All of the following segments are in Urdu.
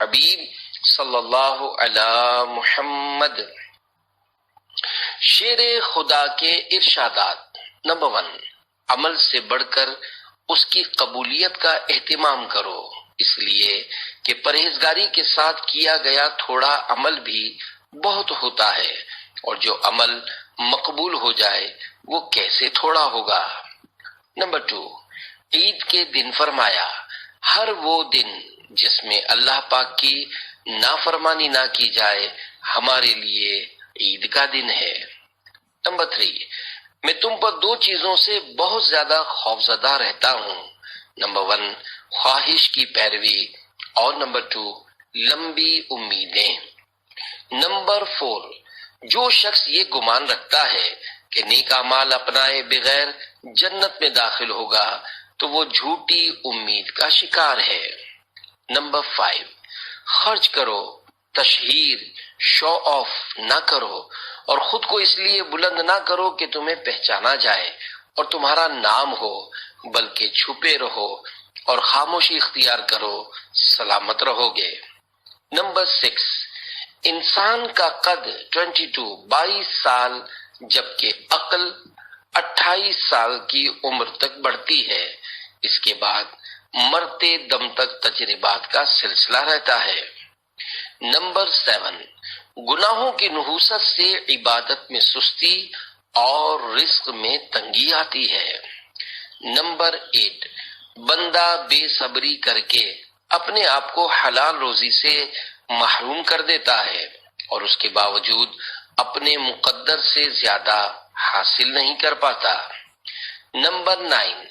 حبیب صلی اللہ علی محمد۔ شیر خدا کے ارشادات۔ نمبر 1، عمل سے بڑھ کر اس کی قبولیت کا اہتمام کرو، اس لیے کہ پرہیزگاری کے ساتھ کیا گیا تھوڑا عمل بھی بہت ہوتا ہے، اور جو عمل مقبول ہو جائے وہ کیسے تھوڑا ہوگا۔ نمبر 2، عید کے دن فرمایا، ہر وہ دن جس میں اللہ پاک کی نافرمانی نہ کی جائے ہمارے لیے عید کا دن ہے۔ نمبر 3، میں تم پر 2 چیزوں سے بہت زیادہ خوفزدہ رہتا ہوں۔ نمبر 1، خواہش کی پیروی، اور نمبر 2، لمبی امیدیں۔ نمبر 4، جو شخص یہ گمان رکھتا ہے کہ نیک اعمال اپنائے بغیر جنت میں داخل ہوگا تو وہ جھوٹی امید کا شکار ہے۔ نمبر 5، خرچ کرو، تشہیر، شو آف نہ کرو، اور خود کو اس لیے بلند نہ کرو کہ تمہیں پہچانا جائے اور تمہارا نام ہو، بلکہ چھپے رہو اور خاموشی اختیار کرو، سلامت رہو گے۔ نمبر 6، انسان کا قد 22 سال جبکہ عقل 28 سال کی عمر تک بڑھتی ہے، اس کے بعد مرتے دم تک تجربات کا سلسلہ رہتا ہے۔ نمبر 7، گناہوں کی نحوست سے عبادت میں سستی اور رزق میں تنگی آتی ہے۔ نمبر 8، بندہ بے صبری کر کے اپنے آپ کو حلال روزی سے محروم کر دیتا ہے اور اس کے باوجود اپنے مقدر سے زیادہ حاصل نہیں کر پاتا۔ نمبر 9،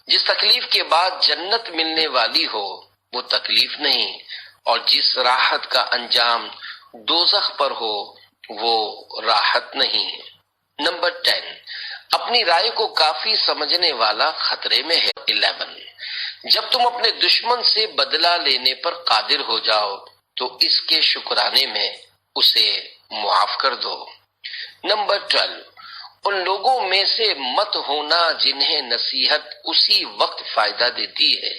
جس تکلیف کے بعد جنت ملنے والی ہو وہ تکلیف نہیں، اور جس راحت کا انجام دوزخ پر ہو وہ راحت نہیں۔ نمبر 10، اپنی رائے کو کافی سمجھنے والا خطرے میں ہے۔ 11، جب تم اپنے دشمن سے بدلہ لینے پر قادر ہو جاؤ تو اس کے شکرانے میں اسے معاف کر دو۔ نمبر 12، ان لوگوں میں سے مت ہونا جنہیں نصیحت اسی وقت فائدہ دیتی ہے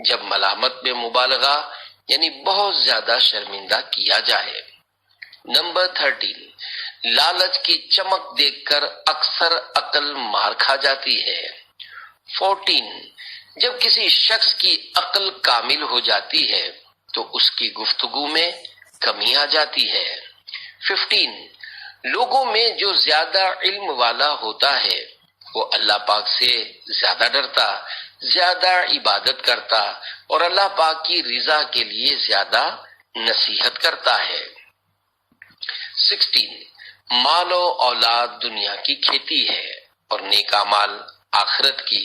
جب ملامت میں مبالغہ یعنی بہت زیادہ شرمندہ کیا جائے۔ نمبر 13، لالچ کی چمک دیکھ کر اکثر عقل مار کھا جاتی ہے۔ 14، جب کسی شخص کی عقل کامل ہو جاتی ہے تو اس کی گفتگو میں کمی آ جاتی ہے۔ 15، لوگوں میں جو زیادہ علم والا ہوتا ہے وہ اللہ پاک سے زیادہ ڈرتا، زیادہ عبادت کرتا اور اللہ پاک کی رضا کے لیے زیادہ نصیحت کرتا ہے۔ 16، مال و اولاد دنیا کی کھیتی ہے اور نیک اعمال آخرت کی۔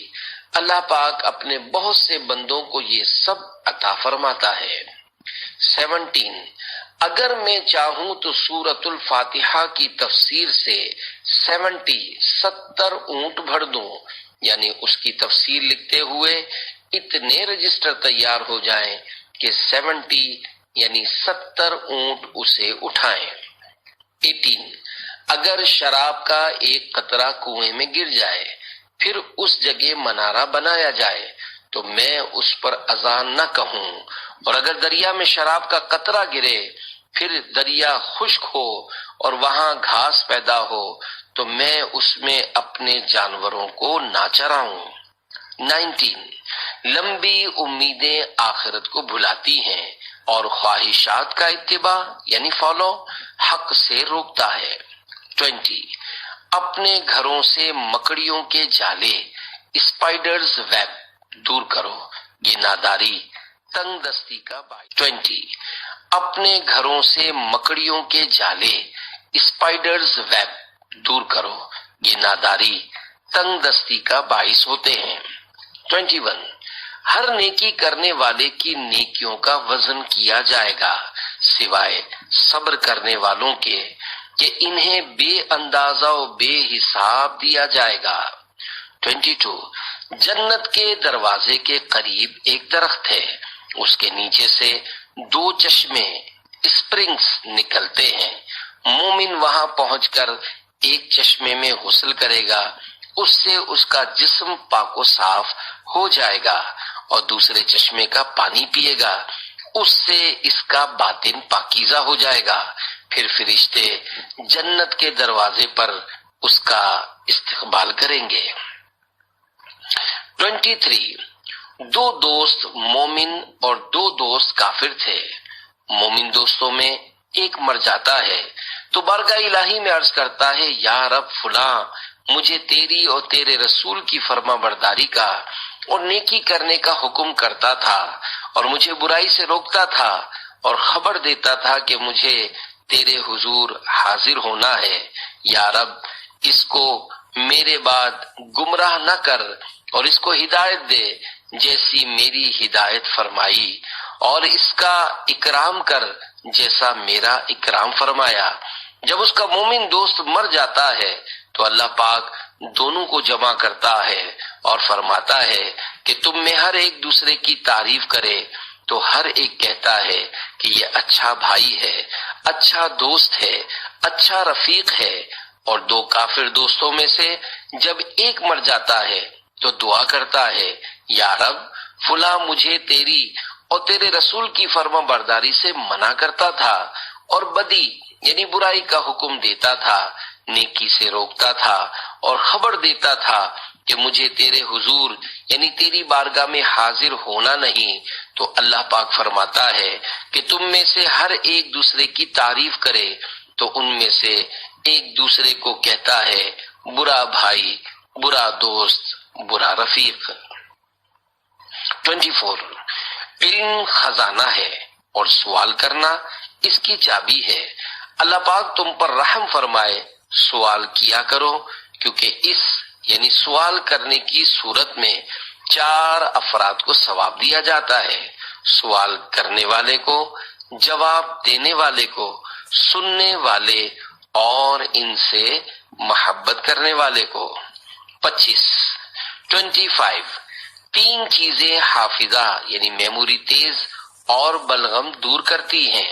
اللہ پاک اپنے بہت سے بندوں کو یہ سب عطا فرماتا ہے۔ 17، اگر میں چاہوں تو سورۃ الفاتحہ کی تفسیر سے 70 اونٹ بھر دوں، یعنی اس کی تفسیر لکھتے ہوئے اتنے رجسٹر تیار ہو جائیں کہ 70 اونٹ اسے اٹھائیں۔ 18، اگر شراب کا ایک قطرہ کنویں میں گر جائے پھر اس جگہ منارہ بنایا جائے تو میں اس پر اذان نہ کہوں، اور اگر دریا میں شراب کا قطرہ گرے پھر دریا خشک ہو اور وہاں گھاس پیدا ہو تو میں اس میں اپنے جانوروں کو نہ چراؤں۔ 19، لمبی امیدیں آخرت کو بھلاتی ہیں اور خواہشات کا اتباع یعنی فالو حق سے روکتا ہے۔ 20، اپنے گھروں سے مکڑیوں کے جالے اسپائڈرز ویب دور کرو، یہ ناداری تنگ دستی کا باعث۔ 20، اپنے گھروں سے مکڑیوں کے جالے اسپائڈرز ویب دور کرو، یہ ناداری تنگ دستی کا باعث ہوتے ہیں۔ 21، ہر نیکی کرنے والے کی نیکیوں کا وزن کیا جائے گا سوائے صبر کرنے والوں کے کہ انہیں بے اندازہ و بے حساب دیا جائے گا۔ 22، جنت کے دروازے کے قریب ایک درخت ہے، اس کے نیچے سے 2 چشمے اسپرنگز نکلتے ہیں، مومن وہاں پہنچ کر ایک چشمے میں غسل کرے گا، اس سے اس کا جسم پاک و صاف ہو جائے گا، اور دوسرے چشمے کا پانی پیے گا، اس سے اس کا باطن پاکیزہ ہو جائے گا، پھر فرشتے جنت کے دروازے پر اس کا استقبال کریں گے۔ 23 دو دوست مومن اور دو دوست کافر تھے۔ مومن دوستوں میں ایک مر جاتا ہے تو بارگاہ الہی میں عرض کرتا ہے، یا رب فلاں مجھے تیری اور تیرے رسول کی فرما برداری کا اور نیکی کرنے کا حکم کرتا تھا اور مجھے برائی سے روکتا تھا اور خبر دیتا تھا کہ مجھے تیرے حضور حاضر ہونا ہے، یا رب اس کو میرے بعد گمراہ نہ کر اور اس کو ہدایت دے جیسی میری ہدایت فرمائی، اور اس کا اکرام کر جیسا میرا اکرام فرمایا۔ جب اس کا مومن دوست مر جاتا ہے تو اللہ پاک دونوں کو جمع کرتا ہے اور فرماتا ہے کہ تم میں ہر ایک دوسرے کی تعریف کرے، تو ہر ایک کہتا ہے کہ یہ اچھا بھائی ہے، اچھا دوست ہے، اچھا رفیق ہے۔ اور دو کافر دوستوں میں سے جب ایک مر جاتا ہے تو دعا کرتا ہے، یا رب فلاں مجھے تیری اور تیرے رسول کی فرما برداری سے منع کرتا تھا اور بدی یعنی برائی کا حکم دیتا تھا، نیکی سے روکتا تھا اور خبر دیتا تھا کہ مجھے تیرے حضور یعنی تیری بارگاہ میں حاضر ہونا نہیں۔ تو اللہ پاک فرماتا ہے کہ تم میں سے ہر ایک دوسرے کی تعریف کرے، تو ان میں سے ایک دوسرے کو کہتا ہے برا بھائی، برا دوست، برا رفیق۔ 24 علم خزانہ ہے اور سوال کرنا اس کی چابی ہے۔ اللہ پاک تم پر رحم فرمائے، سوال کیا کرو، کیونکہ اس یعنی سوال کرنے کی صورت میں 4 افراد کو ثواب دیا جاتا ہے: سوال کرنے والے کو، جواب دینے والے کو، سننے والے اور ان سے محبت کرنے والے کو۔ 25 3 چیزیں حافظہ یعنی میموری تیز اور بلغم دور کرتی ہیں: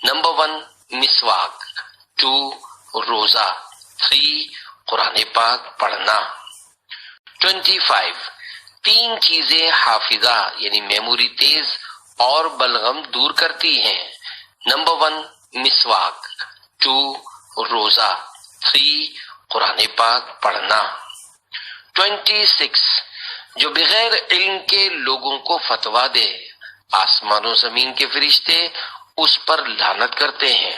نمبر 1 مسواک، 2 روزہ، 3 قرآن پاک پڑھنا۔ 25 3 چیزیں حافظہ یعنی میموری تیز اور بلغم دور کرتی ہیں: نمبر 1 مسواک، 2 روزہ، 3 قرآن پاک پڑھنا۔ 26 جو بغیر علم کے لوگوں کو فتویٰ دے، آسمان و زمین کے فرشتے اس پر لعنت کرتے ہیں۔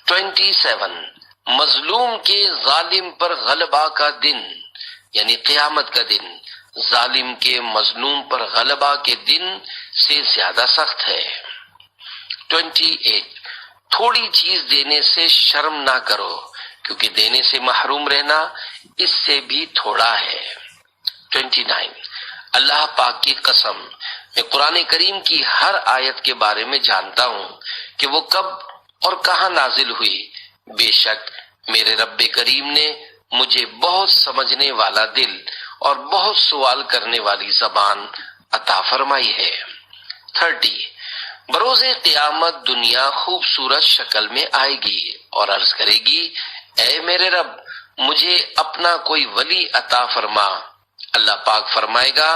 27 مظلوم کے ظالم پر غلبہ کا دن یعنی قیامت کا دن ظالم کے مظلوم پر غلبہ کے دن سے زیادہ سخت ہے۔ 28 تھوڑی چیز دینے سے شرم نہ کرو، کیونکہ دینے سے محروم رہنا اس سے بھی تھوڑا ہے۔ 29 اللہ پاک کی قسم، میں قرآن کریم کی ہر آیت کے بارے میں جانتا ہوں کہ وہ کب اور کہاں نازل ہوئی، بے شک میرے رب کریم نے مجھے بہت سمجھنے والا دل اور بہت سوال کرنے والی زبان عطا فرمائی ہے۔ 30 بروز قیامت دنیا خوبصورت شکل میں آئے گی اور عرض کرے گی، اے میرے رب مجھے اپنا کوئی ولی عطا فرما۔ اللہ پاک فرمائے گا،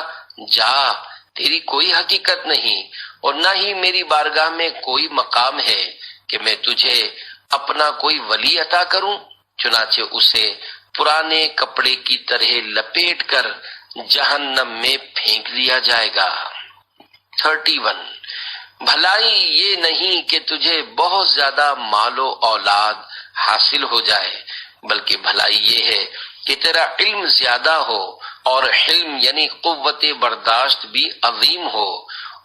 جا، تیری کوئی حقیقت نہیں اور نہ ہی میری بارگاہ میں کوئی مقام ہے کہ میں تجھے اپنا کوئی ولی عطا کروں۔ چنانچہ اسے پرانے کپڑے کی طرح لپیٹ کر جہنم میں پھینک دیا جائے گا۔ 31 بھلائی یہ نہیں کہ تجھے بہت زیادہ مال و اولاد حاصل ہو جائے، بلکہ بھلائی یہ ہے کہ تیرا علم زیادہ ہو اور حلم یعنی قوت برداشت بھی عظیم ہو،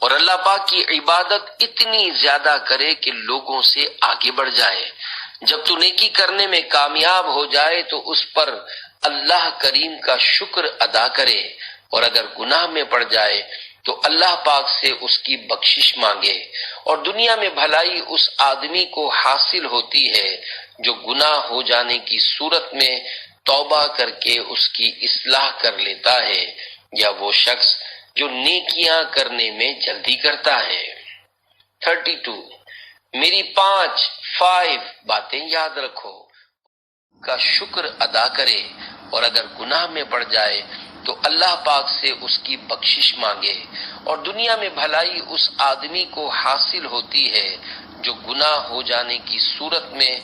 اور اللہ پاک کی عبادت اتنی زیادہ کرے کہ لوگوں سے آگے بڑھ جائے۔ جب تو نیکی کرنے میں کامیاب ہو جائے تو اس پر اللہ کریم کا شکر ادا کرے، اور اگر گناہ میں پڑ جائے تو اللہ پاک سے اس کی بخشش مانگے۔ اور دنیا میں بھلائی اس آدمی کو حاصل ہوتی ہے جو گناہ ہو جانے کی صورت میں توبہ کر کے اس کی اصلاح کر لیتا ہے، یا وہ شخص جو نیکیاں کرنے میں جلدی کرتا ہے۔ 32 میری 5 باتیں یاد رکھو، کا شکر ادا کرے، اور اگر گناہ میں پڑ جائے تو اللہ پاک سے اس کی بخشش مانگے، اور دنیا میں بھلائی اس آدمی کو حاصل ہوتی ہے جو گناہ ہو جانے کی صورت میں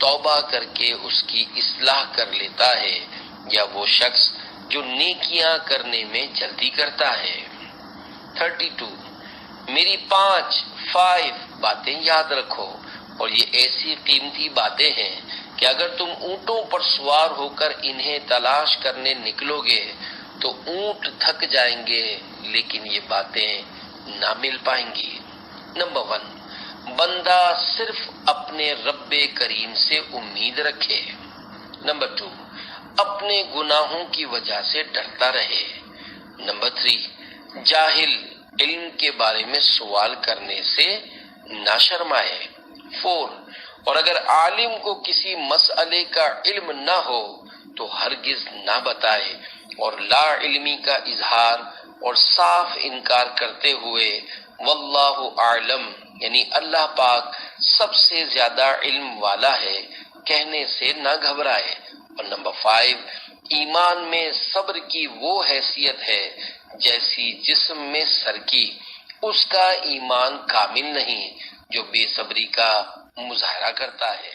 توبہ کر کے اس کی اصلاح کر لیتا ہے، یا وہ شخص جو نیکیاں کرنے میں جلدی کرتا ہے۔ 32 میری 5 باتیں یاد رکھو، اور یہ ایسی قیمتی باتیں ہیں کہ اگر تم اونٹوں پر سوار ہو کر انہیں تلاش کرنے نکلو گے تو اونٹ تھک جائیں گے، لیکن یہ باتیں نہ مل پائیں گی۔ نمبر 1، بندہ صرف اپنے رب کریم سے امید رکھے۔ نمبر 2، اپنے گناہوں کی وجہ سے ڈرتا رہے۔ نمبر 3، جاہل علم کے بارے میں سوال کرنے سے نہ شرمائے۔ 4، اور اگر عالم کو کسی مسئلے کا علم نہ ہو تو ہرگز نہ بتائے، اور لا علمی کا اظہار اور صاف انکار کرتے ہوئے واللہ اعلم یعنی اللہ پاک سب سے زیادہ علم والا ہے کہنے سے نہ گھبرائے۔ اور نمبر 5، ایمان میں صبر کی وہ حیثیت ہے جیسی جسم میں سر کی، اس کا ایمان کامل نہیں جو بے صبری کا مظاہرہ کرتا ہے۔